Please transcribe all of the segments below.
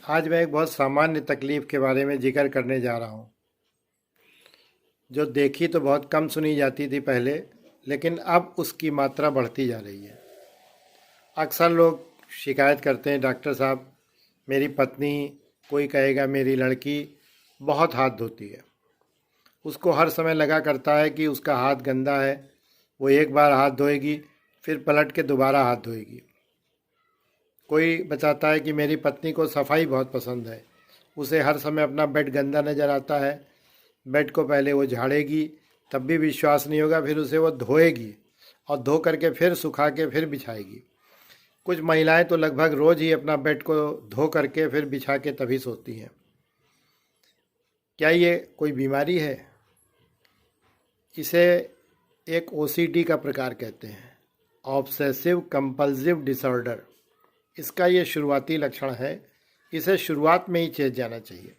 आज मैं एक बहुत सामान्य तकलीफ़ के बारे में जिक्र करने जा रहा हूँ, जो देखी तो बहुत कम सुनी जाती थी पहले, लेकिन अब उसकी मात्रा बढ़ती जा रही है। अक्सर लोग शिकायत करते हैं, डॉक्टर साहब मेरी पत्नी, कोई कहेगा मेरी लड़की बहुत हाथ धोती है। उसको हर समय लगा करता है कि उसका हाथ गंदा है। वो एक बार हाथ धोएगी, फिर पलट के दोबारा हाथ धोएगी। कोई बताता है कि मेरी पत्नी को सफाई बहुत पसंद है, उसे हर समय अपना बेड गंदा नज़र आता है। बेड को पहले वो झाड़ेगी, तब भी विश्वास नहीं होगा, फिर उसे वो धोएगी और धो करके फिर सुखा के फिर बिछाएगी। कुछ महिलाएं तो लगभग रोज़ ही अपना बेड को धो करके फिर बिछा के तभी सोती हैं। क्या ये कोई बीमारी है? इसे एक ओसीडी का प्रकार कहते हैं, ऑब्सेसिव कंपल्सिव डिसऑर्डर। इसका ये शुरुआती लक्षण है। इसे शुरुआत में ही चेत जाना चाहिए।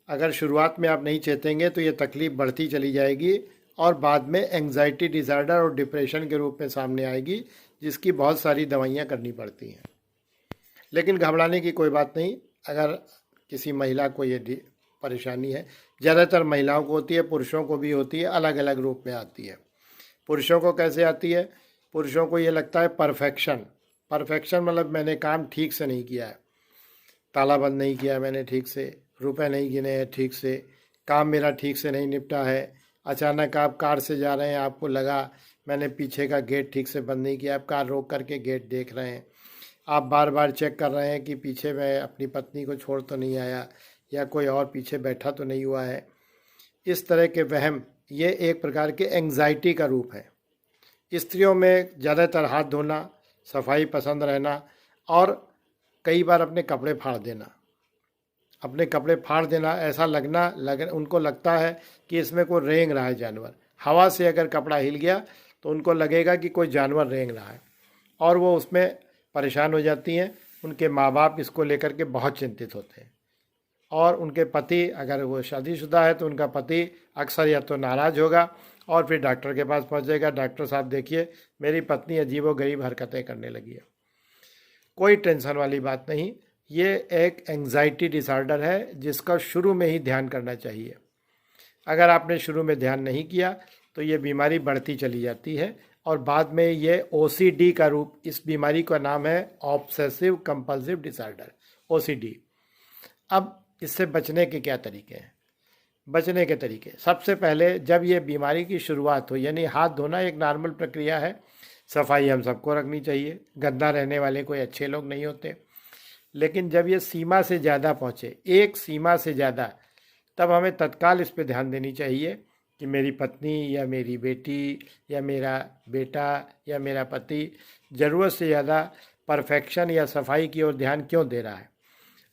अगर शुरुआत में आप नहीं चेतेंगे तो ये तकलीफ़ बढ़ती चली जाएगी और बाद में एंग्जाइटी डिसऑर्डर और डिप्रेशन के रूप में सामने आएगी, जिसकी बहुत सारी दवाइयाँ करनी पड़ती हैं। लेकिन घबराने की कोई बात नहीं। अगर किसी महिला को ये परेशानी है, ज़्यादातर महिलाओं को होती है, पुरुषों को भी होती है, अलग अलग रूप में आती है। पुरुषों को कैसे आती है? पुरुषों को ये लगता है परफेक्शन। परफेक्शन मतलब मैंने काम ठीक से नहीं किया है, ताला बंद नहीं किया मैंने ठीक से, रुपए नहीं गिने हैं ठीक से, काम मेरा ठीक से नहीं निपटा है। अचानक आप कार से जा रहे हैं, आपको लगा मैंने पीछे का गेट ठीक से बंद नहीं किया, आप कार रोक करके गेट देख रहे हैं। आप बार बार चेक कर रहे हैं कि पीछे मैं अपनी पत्नी को छोड़ तो नहीं आया, या कोई और पीछे बैठा तो नहीं हुआ है। इस तरह के वहम, ये एक प्रकार के एंग्जाइटी का रूप है। स्त्रियों में ज़्यादातर हाथ धोना, सफाई पसंद रहना और कई बार अपने कपड़े फाड़ देना। अपने कपड़े फाड़ देना, ऐसा उनको लगता है कि इसमें कोई रेंग रहा है जानवर। हवा से अगर कपड़ा हिल गया तो उनको लगेगा कि कोई जानवर रेंग रहा है और वो उसमें परेशान हो जाती हैं। उनके माँ बाप इसको लेकर के बहुत चिंतित होते हैं और उनके पति, अगर वो शादीशुदा है तो उनका पति अक्सर या तो नाराज़ होगा और फिर डॉक्टर के पास पहुंचेगा, डॉक्टर साहब देखिए मेरी पत्नी अजीबोगरीब हरकतें करने लगी है। कोई टेंशन वाली बात नहीं, ये एक एंग्जाइटी डिसऑर्डर है जिसका शुरू में ही ध्यान करना चाहिए। अगर आपने शुरू में ध्यान नहीं किया तो ये बीमारी बढ़ती चली जाती है और बाद में ये ओसीडी का रूप, इस बीमारी का नाम है ऑब्सेसिव कंपल्सिव डिसऑर्डर, ओसीडी। अब इससे बचने के क्या तरीके हैं? बचने के तरीके, सबसे पहले जब ये बीमारी की शुरुआत हो, यानी हाथ धोना एक नॉर्मल प्रक्रिया है, सफाई हम सबको रखनी चाहिए, गंदा रहने वाले कोई अच्छे लोग नहीं होते। लेकिन जब ये सीमा से ज़्यादा पहुँचे, एक सीमा से ज़्यादा, तब हमें तत्काल इस पर ध्यान देनी चाहिए कि मेरी पत्नी या मेरी बेटी या मेरा बेटा या मेरा पति ज़रूरत से ज़्यादा परफेक्शन या सफाई की ओर ध्यान क्यों दे रहा है।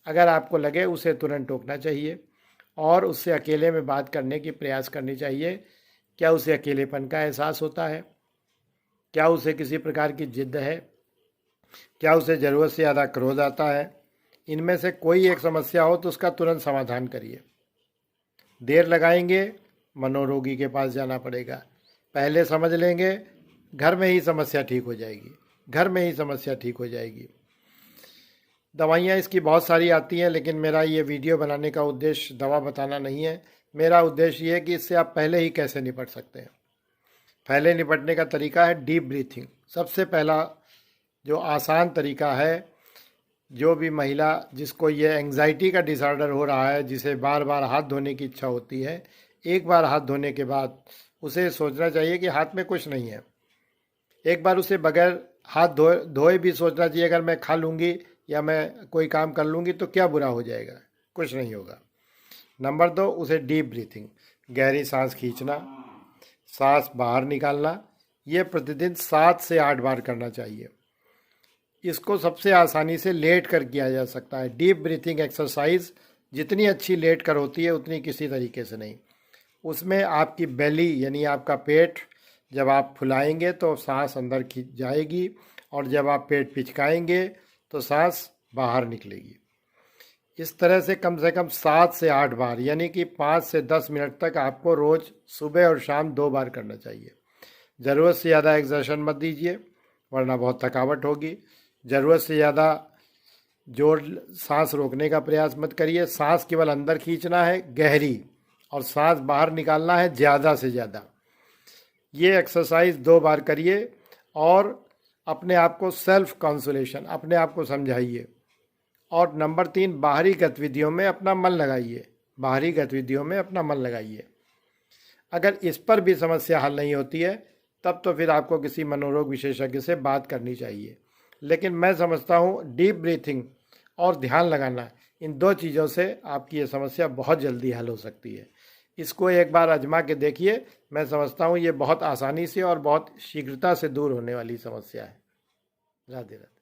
अगर आपको लगे, उसे तुरंत टोकना चाहिए और उससे अकेले में बात करने की प्रयास करनी चाहिए। क्या उसे अकेलेपन का एहसास होता है? क्या उसे किसी प्रकार की जिद है? क्या उसे ज़रूरत से ज़्यादा क्रोध आता है? इनमें से कोई एक समस्या हो तो उसका तुरंत समाधान करिए। देर लगाएंगे, मनोरोगी के पास जाना पड़ेगा। पहले समझ लेंगे, घर में ही समस्या ठीक हो जाएगी, घर में ही समस्या ठीक हो जाएगी। दवाइयाँ इसकी बहुत सारी आती हैं, लेकिन मेरा ये वीडियो बनाने का उद्देश्य दवा बताना नहीं है। मेरा उद्देश्य ये है कि इससे आप पहले ही कैसे निपट सकते हैं। पहले निपटने का तरीका है डीप ब्रीथिंग। सबसे पहला जो आसान तरीका है, जो भी महिला जिसको ये एंग्जाइटी का डिसऑर्डर हो रहा है, जिसे बार बार हाथ धोने की इच्छा होती है, एक बार हाथ धोने के बाद उसे सोचना चाहिए कि हाथ में कुछ नहीं है। एक बार उसे बगैर हाथ धोए भी सोचना चाहिए, अगर मैं खा लूँगी या मैं कोई काम कर लूँगी तो क्या बुरा हो जाएगा, कुछ नहीं होगा। नंबर 2, उसे डीप ब्रीथिंग, गहरी सांस खींचना, सांस बाहर निकालना, ये प्रतिदिन 7 से 8 बार करना चाहिए। इसको सबसे आसानी से लेट कर किया जा सकता है। डीप ब्रीथिंग एक्सरसाइज जितनी अच्छी लेट कर होती है उतनी किसी तरीके से नहीं। उसमें आपकी बेली यानी आपका पेट जब आप फुलाएंगे तो सांस अंदर खींच जाएगी और जब आप पेट पिचकाएंगे तो सांस बाहर निकलेगी। इस तरह से कम 7 से 8 बार, यानी कि 5 से 10 मिनट तक आपको रोज़ सुबह और शाम 2 बार करना चाहिए। ज़रूरत से ज़्यादा एक्सर्शन मत दीजिए, वरना बहुत थकावट होगी। ज़रूरत से ज़्यादा जोर सांस रोकने का प्रयास मत करिए। सांस केवल अंदर खींचना है गहरी, और सांस बाहर निकालना है ज़्यादा से ज़्यादा। ये एक्सरसाइज 2 बार करिए और अपने आप को सेल्फ कंसोलेशन, अपने आप को समझाइए। और नंबर 3, बाहरी गतिविधियों में अपना मन लगाइए। बाहरी गतिविधियों में अपना मन लगाइए। अगर इस पर भी समस्या हल नहीं होती है तब तो फिर आपको किसी मनोरोग विशेषज्ञ से बात करनी चाहिए। लेकिन मैं समझता हूँ डीप ब्रीथिंग और ध्यान लगाना, इन 2 चीज़ों से आपकी ये समस्या बहुत जल्दी हल हो सकती है। इसको एक बार आजमा के देखिए। मैं समझता हूँ ये बहुत आसानी से और बहुत शीघ्रता से दूर होने वाली समस्या है। राधे राधे।